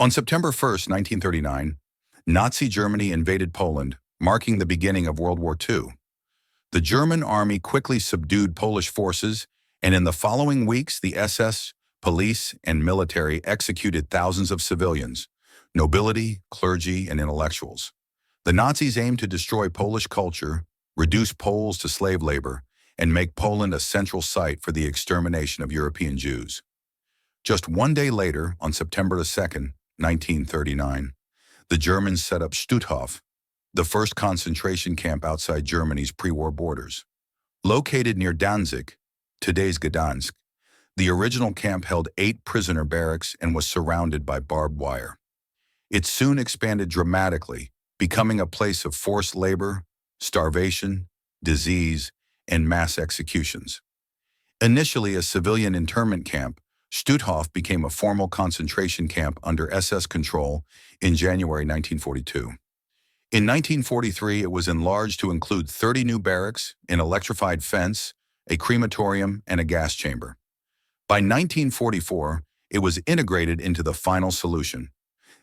On September 1st, 1939, Nazi Germany invaded Poland, marking the beginning of World War II. The German army quickly subdued Polish forces, and in the following weeks, the SS, police, and military executed thousands of civilians, nobility, clergy, and intellectuals. The Nazis aimed to destroy Polish culture, reduce Poles to slave labor, and make Poland a central site for the extermination of European Jews. Just one day later, on September 2nd, 1939, the Germans set up Stutthof, the first concentration camp outside Germany's pre-war borders. Located near Danzig, today's Gdansk, the original camp held 8 prisoner barracks and was surrounded by barbed wire. It soon expanded dramatically, becoming a place of forced labor, starvation, disease, and mass executions. Initially a civilian internment camp, Stutthof became a formal concentration camp under SS control in January 1942. In 1943, it was enlarged to include 30 new barracks, an electrified fence, a crematorium, and a gas chamber. By 1944, it was integrated into the final solution.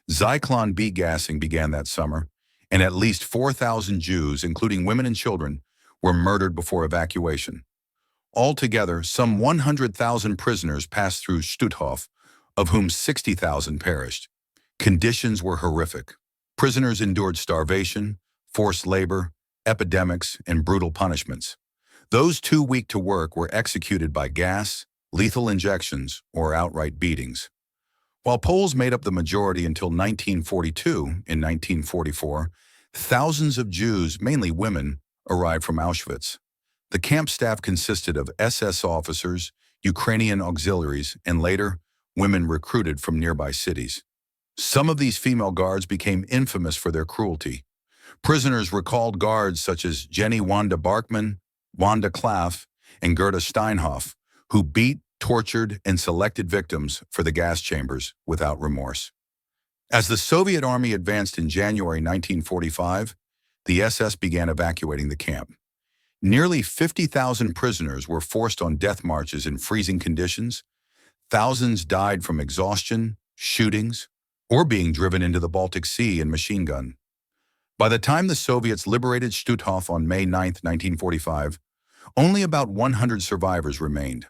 Zyklon B gassing began that summer, and at least 4,000 Jews, including women and children, were murdered before evacuation. Altogether, some 100,000 prisoners passed through Stutthof, of whom 60,000 perished. Conditions were horrific. Prisoners endured starvation, forced labor, epidemics, and brutal punishments. Those too weak to work were executed by gas, lethal injections, or outright beatings. While Poles made up the majority until 1942, in 1944, thousands of Jews, mainly women, arrived from Auschwitz. The camp staff consisted of SS officers, Ukrainian auxiliaries, and later, women recruited from nearby cities. Some of these female guards became infamous for their cruelty. Prisoners recalled guards such as Jenny Wanda Barkman, Wanda Klaff, and Gerda Steinhoff, who beat, tortured, and selected victims for the gas chambers without remorse. As the Soviet army advanced in January 1945, the SS began evacuating the camp. Nearly 50,000 prisoners were forced on death marches in freezing conditions. Thousands died from exhaustion, shootings, or being driven into the Baltic Sea in machine gun. By the time the Soviets liberated Stutthof on May 9, 1945, only about 100 survivors remained.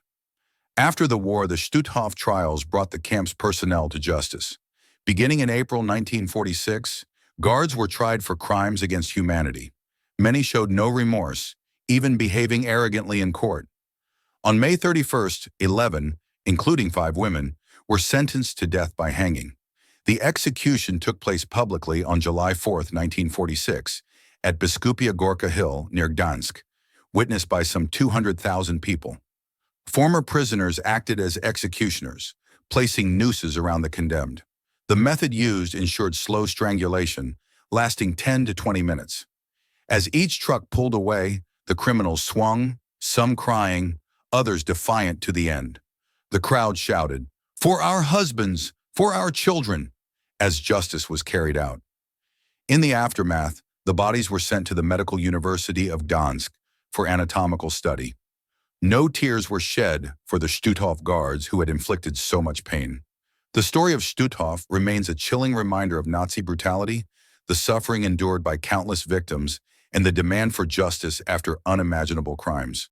After the war, the Stutthof trials brought the camp's personnel to justice. Beginning in April 1946, guards were tried for crimes against humanity. Many showed no remorse, even behaving arrogantly in court. On May 31st, 11, including 5 women, were sentenced to death by hanging. The execution took place publicly on July 4, 1946, at Biskupia Gorka Hill near Gdansk, witnessed by some 200,000 people. Former prisoners acted as executioners, placing nooses around the condemned. The method used ensured slow strangulation, lasting 10 to 20 minutes. As each truck pulled away, the criminals swung, some crying, others defiant to the end. The crowd shouted, "For our husbands! For our children!" as justice was carried out. In the aftermath, the bodies were sent to the Medical University of Gdansk for anatomical study. No tears were shed for the Stutthof guards who had inflicted so much pain. The story of Stutthof remains a chilling reminder of Nazi brutality, the suffering endured by countless victims, and the demand for justice after unimaginable crimes.